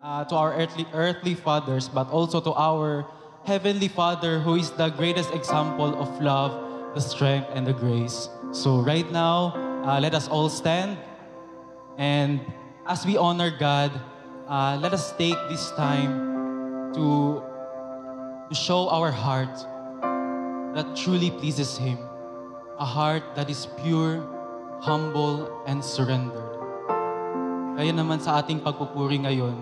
to our earthly fathers, but also to our Heavenly Father, who is the greatest example of love, the strength, and the grace. So right now, let us all stand, and as we honor God, let us take this time to show our heart that truly pleases Him, a heart that is pure, humble, and surrendered. Kaya naman sa ating pagpupuri ngayon,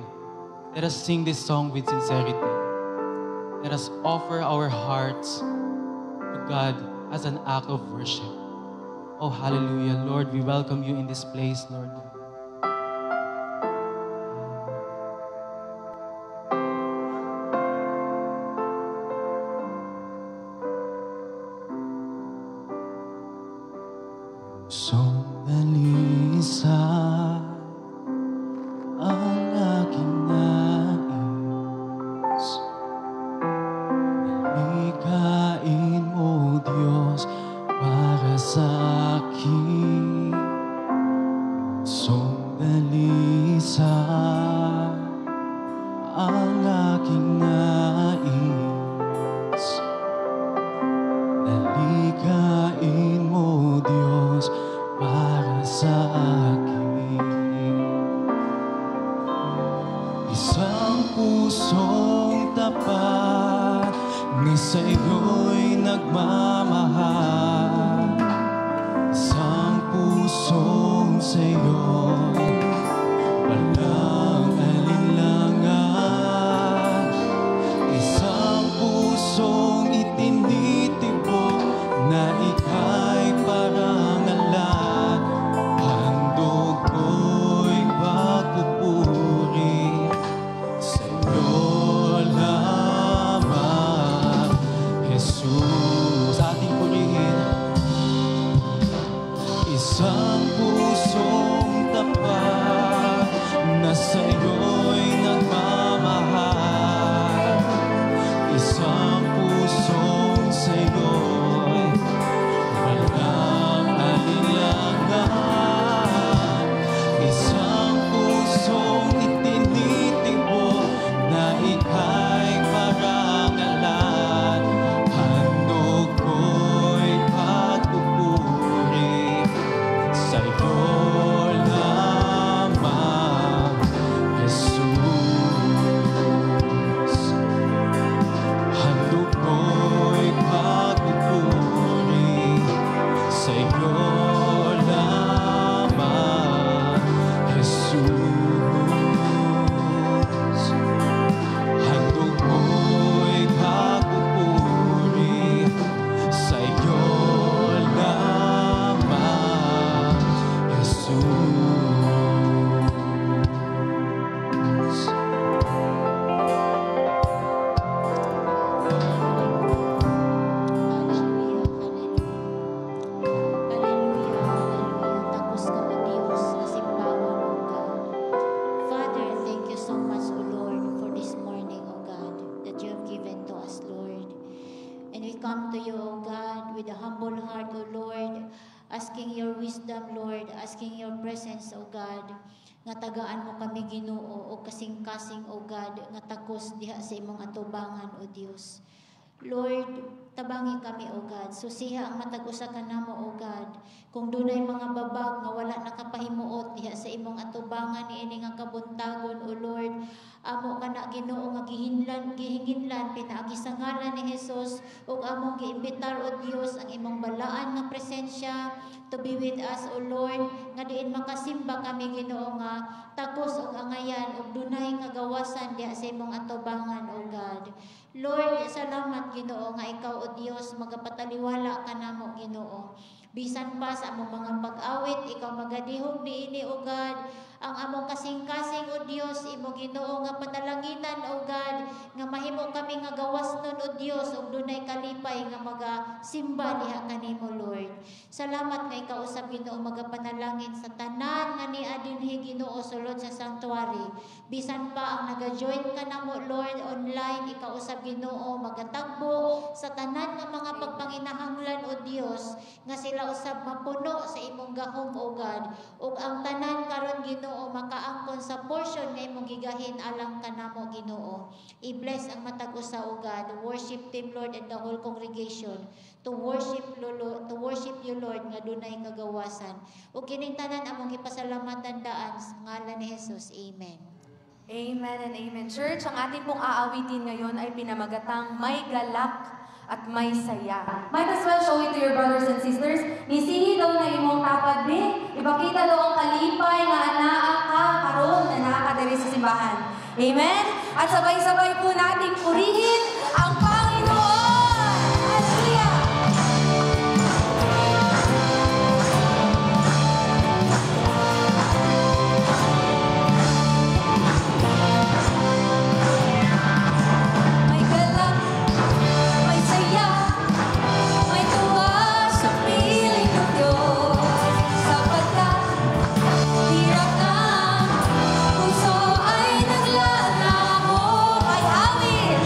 let us sing this song with sincerity. Let us offer our hearts to God as an act of worship. Oh, hallelujah. Lord, we welcome you in this place, Lord. Sumbalisa ang aking nais, Nalikain mo, Diyos, para sa akin. Sumbalisa ang aking nais, Nalikain mo, Diyos, para sa akin. Isang pusong tapat na sa'yo'y nagmamahal. Isang pusong sa'yo'y walang alinlangan. Isang pusong itinitibok na ika'y parangalan. Handog ko'y pagpupuri sa'yo lamang, Jesus. Ating purihin. Isang pusong tapat na sa'yo'y nagmamahal. Isang pusong sa'yo'y walang alinlangan. Isang pusong itinitibok na ika'y parangalan. Handog ko'y pagpupuri sa'yo lamang, Jesus. Handog ko'y pagpupuri sa'yo lamang, Jesus. Handog ko'y pagpupuri sa'yo lamang, Jesus. Tapos ka o Diyos sa simbahan, O God. Father, thank you so much, O Lord, for this morning, O God, that you have given to us, Lord. And we come to you, O God, with a humble heart, O Lord, asking your wisdom, Lord, asking your presence, O God, nga tagaan mo kami Ginoo o kasing-kasing, O God, nga takos diha sa imong atubangan, O Dios. Lord, tabangi kami, O God. Susiha ang matag usa ka namo, O God. Kung dunay mga babag nga wala nakapahimuot diha sa imong atubangan niini nga kabuntagon, O Lord, amo ka na Ginoo nga gihinginlan pinaagi sa ngalan ni Jesus ug among giimbitar, O Dios, ang imong balaan nga presensya to be with us, O Lord, nga diin makasimba kami Ginoo nga takos ug angayan ug dunay nga gawasan diha sa imong atubangan, O God. Lord, salamat Ginoo nga ikaw, O Dios, magapataliwala ka namo Ginoo. Bisan pa sa among mga pag-awit, ikaw magadihog niini, O God, ang among kasing-kasing, O Dios, imo Ginoo nga panalanginan, O God, nga mahimo kami nga gawas nun, O Dios, ug dunay kalipay nga magasimba diha kanimo, Lord. Salamat nga ikaw usab Ginoo magapanalangin sa tanan nga niya dinhi Ginoo sulod sa sanctuary. Bisan pa ang naga-join ka namo, Lord, online ikaw usab Ginoo magatagbo sa tanan nga mga pagpanginahanglan o Dios nga sila usab mapuno sa imong gahom o God ug ang tanan karon Ginoo makaangkon sa portion nga imong gigahin alang kanamo Ginoo. I-bless ang matag usa o God, worship team Lord and the whole congregation to worship you Lord nga dunay kagawasan. Ug kining tanan among gipasalamatan daan sa ngalan ni Jesus. Amen. Amen and amen. Church, ang ating pong aawitin ngayon ay pinamagatang may galak at may saya. Might as well show it to your brothers and sisters. Nisihi daw na imong tapad be. Ipakita daw ang kalipay nga anaa ka karon na nakadiri sa simbahan. Amen? At sabay-sabay po nating purihin ang Panginoon. Hallelujah! May galak, may saya, may tuwa sa piling ng Diyos. Sapagkat hirap ng puso ay naglalamo. Ay awit!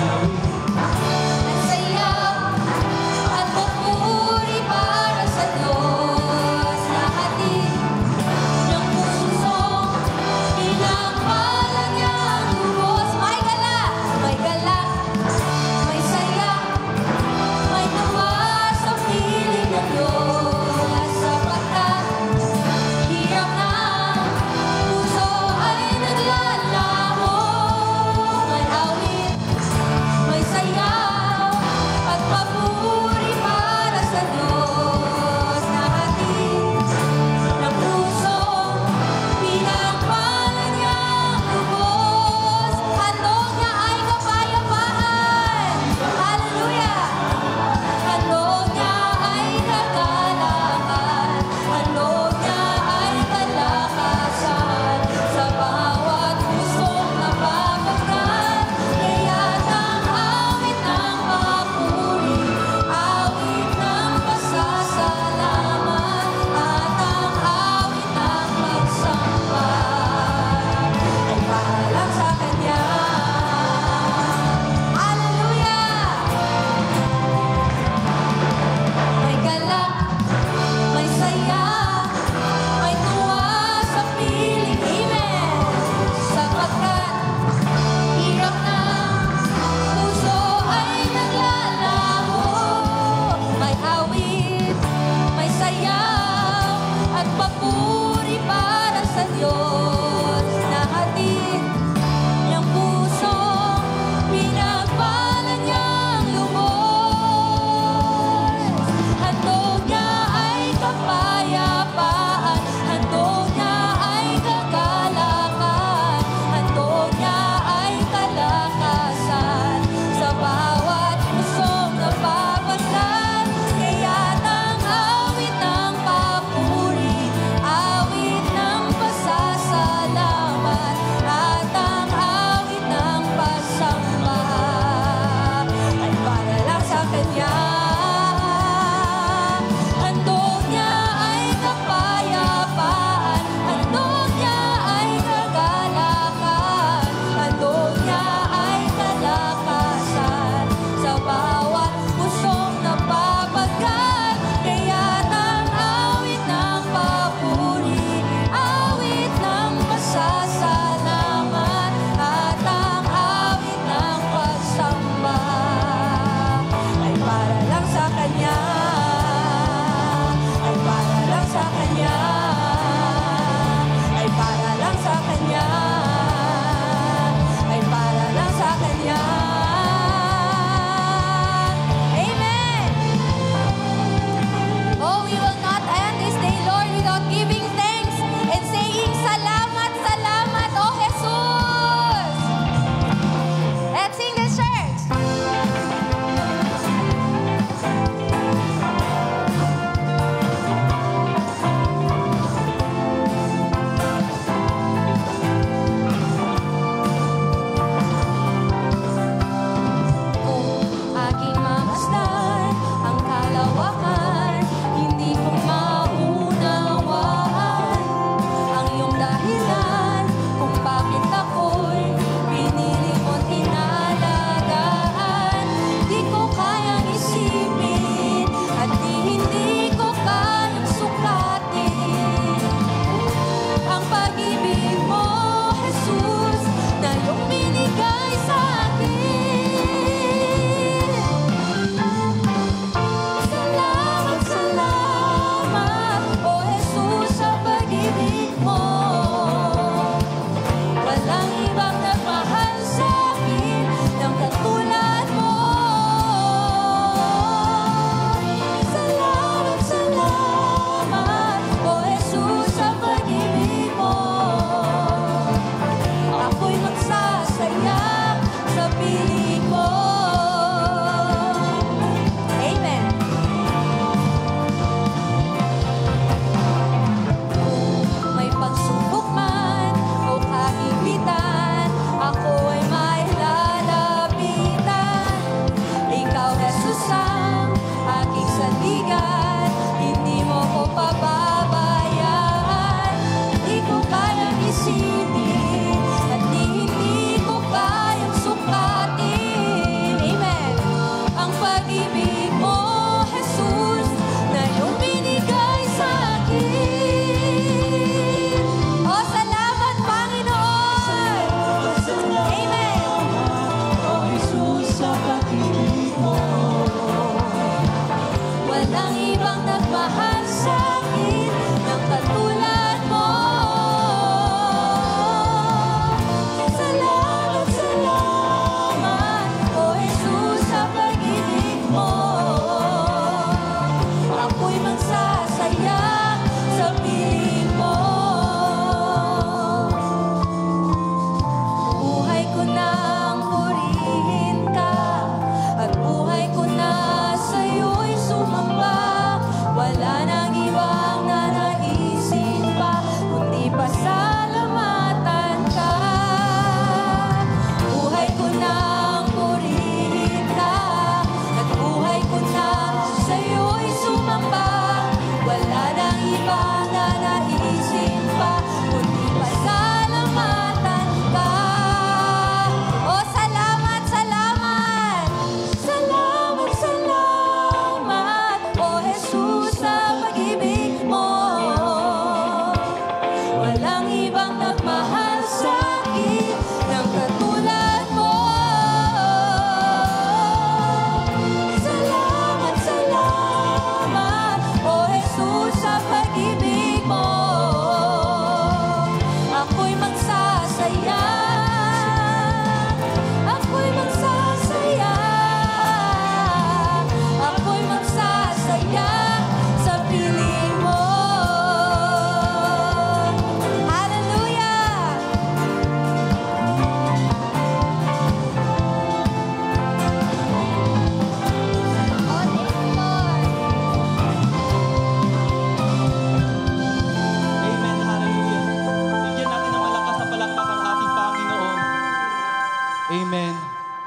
Amen.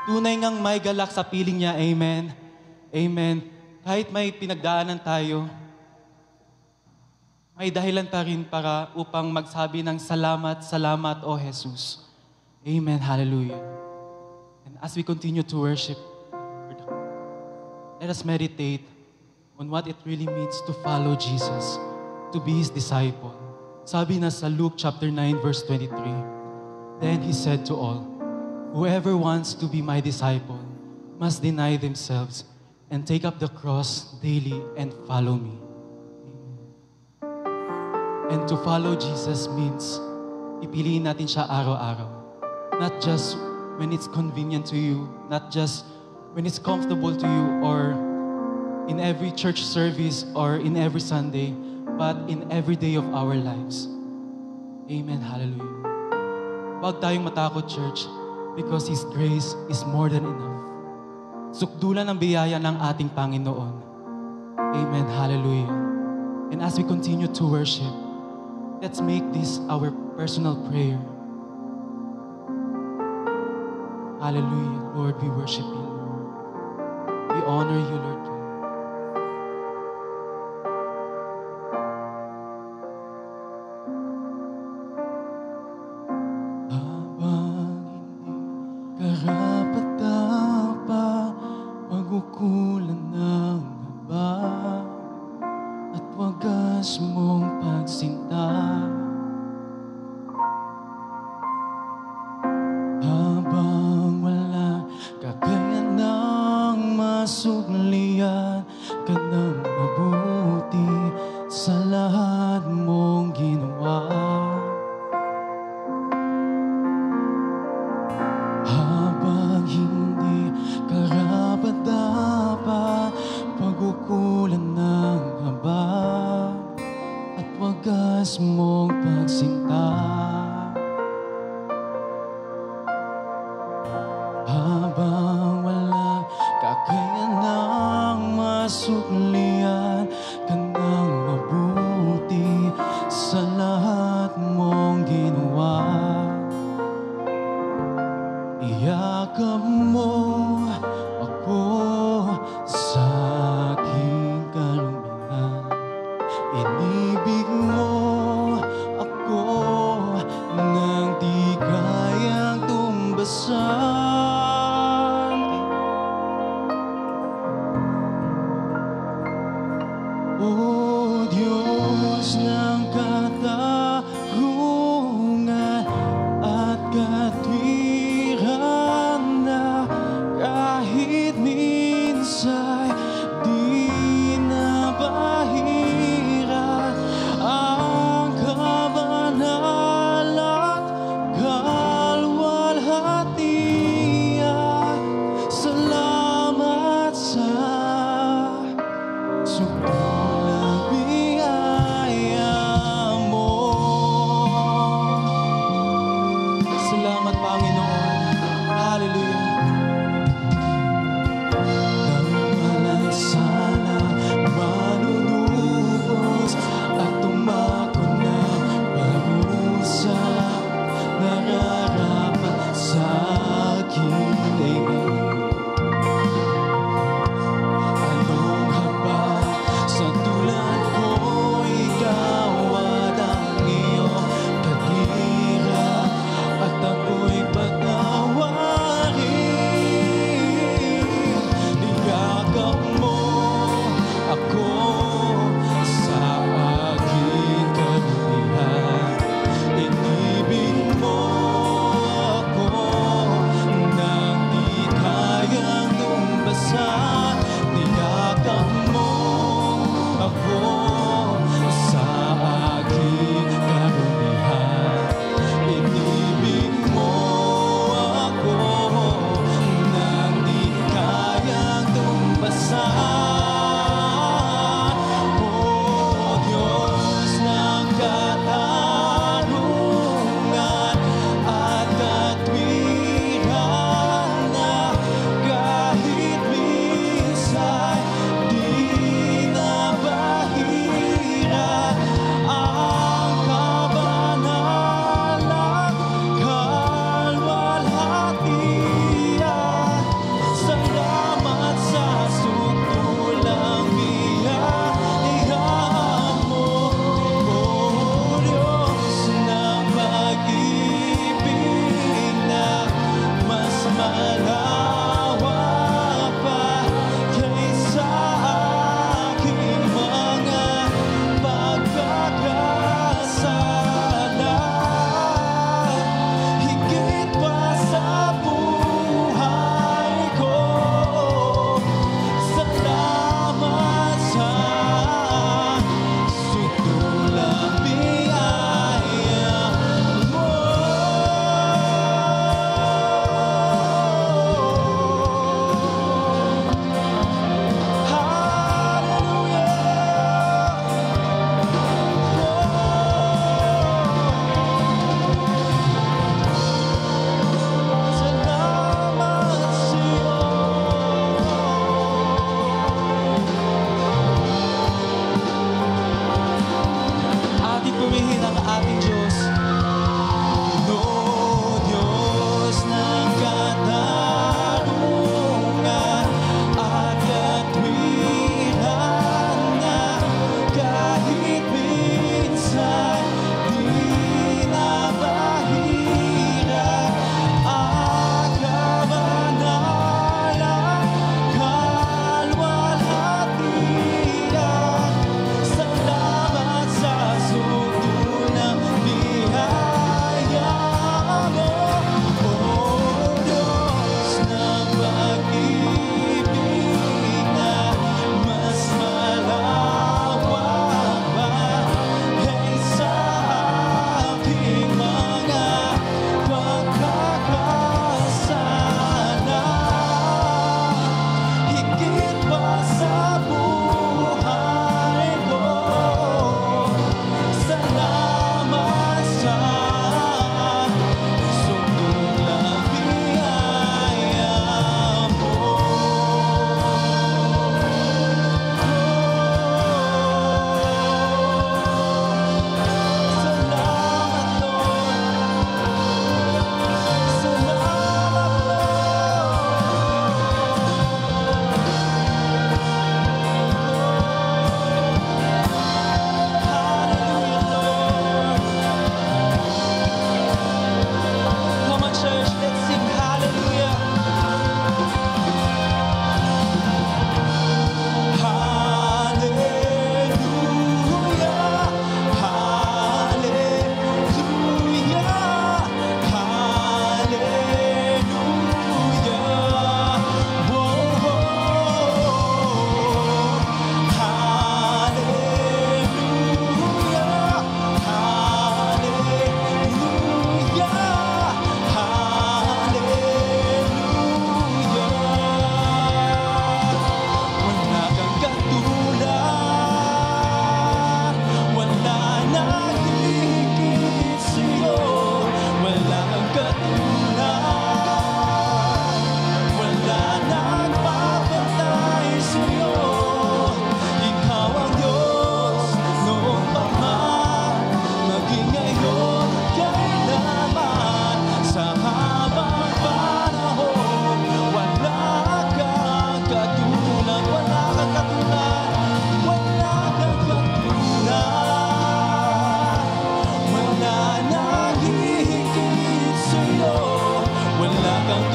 Tunay ngang may galak sa piling niya. Amen. Amen. Kahit may pinagdaanan tayo, may dahilan pa rin para upang magsabi ng salamat, salamat, O Jesus. Amen. Hallelujah. And as we continue to worship, let us meditate on what it really means to follow Jesus, to be His disciple. Sabi na sa Luke chapter 9, verse 23, Then He said to all, Whoever wants to be my disciple must deny themselves and take up the cross daily and follow me. And to follow Jesus means ipiliin natin siya araw-araw. Not just when it's convenient to you, not just when it's comfortable to you or in every church service or in every Sunday, but in every day of our lives. Amen. Hallelujah. Huwag tayong matakot, church, because His grace is more than enough. Sukdulan ang biyaya ng ating Panginoon. Amen. Hallelujah. And as we continue to worship, let's make this our personal prayer. Hallelujah. Lord, we worship You, Lord. We honor You, Lord. Karapat-dapat, magukulan ng haba at wagas mong pagsinta. Habang wala kakayanang masuklian ka ng mabuti sa lahat mong ginawa. Habang hindi karapat-dapat, pagkukulan ng haba at wagas mong pagsinta. Habang wala kakayanang masuklian ka ng mabuti sa lahat mong ginawa. Iyakap mo ako sa aking kalumbihan. Inibig mo ako nang di kayang tumbasan.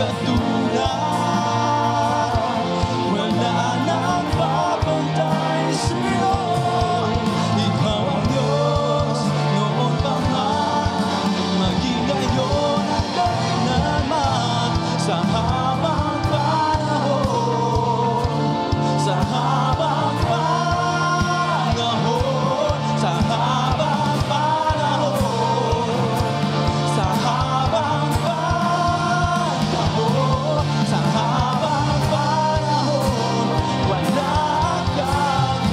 katulad. Wala nang papantay sa'yo. Ikaw ang Diyos noon pa man, maging ngayon at kailanman. Sa habang panahon, sa habang panahon, sa habang panahon, sa habang panahon, sa habang panahon, wala kang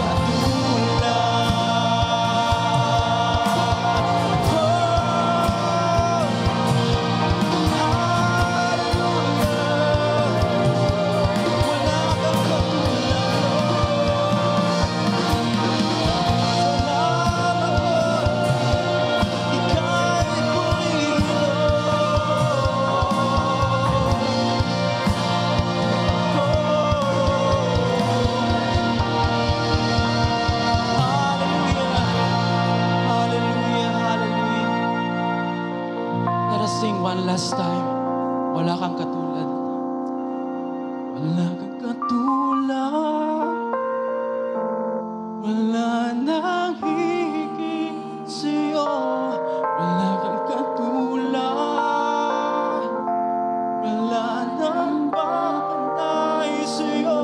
Let us sing one last time. Wala kang katulad. Wala kang katulad. Wala nang higit sa'yo. Wala kang katulad. Wala nang papantay sa'yo.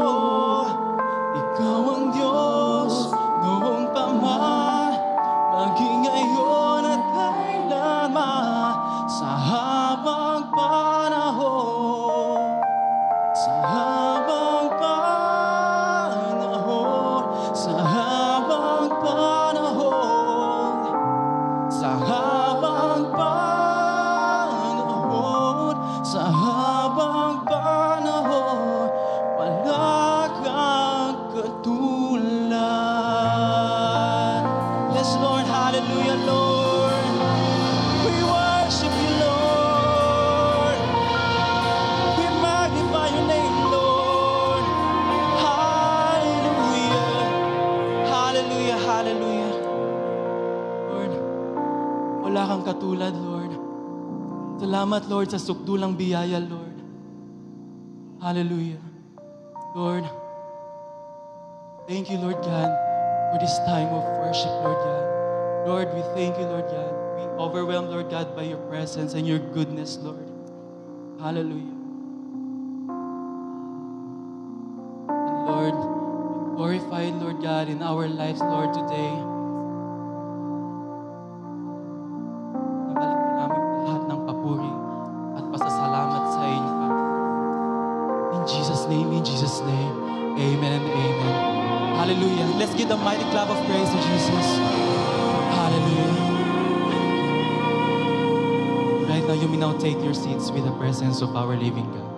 Ikaw ang Diyos noong pa man, maging ngayon at kailanman. Sa habang panahon, sa habang panahon, sa habang panahon, sa habang panahon, sa habang panahon, wala kang katulad. Yes, Lord, hallelujah, Lord. We worship you, Lord. We magnify your name, Lord. Hallelujah. Hallelujah, hallelujah. Lord, wala kang katulad, Lord. Salamat, Lord, sa sukdulang biyaya, Lord. Hallelujah. Lord, thank you, Lord God, for this time of worship, Lord God. Lord, we thank you, Lord God. We overwhelmed, Lord God, by your presence and your goodness, Lord. Hallelujah. And Lord, be glorified, Lord God, in our lives, Lord, today. Nabalik po namin lahat ng papuri at pasasalamat sa inyo, Panginoon. In Jesus' name, amen and amen. Hallelujah. Let's give the mighty clap of praise to Jesus. Hallelujah. Right now, you may now take your seats with the presence of our living God.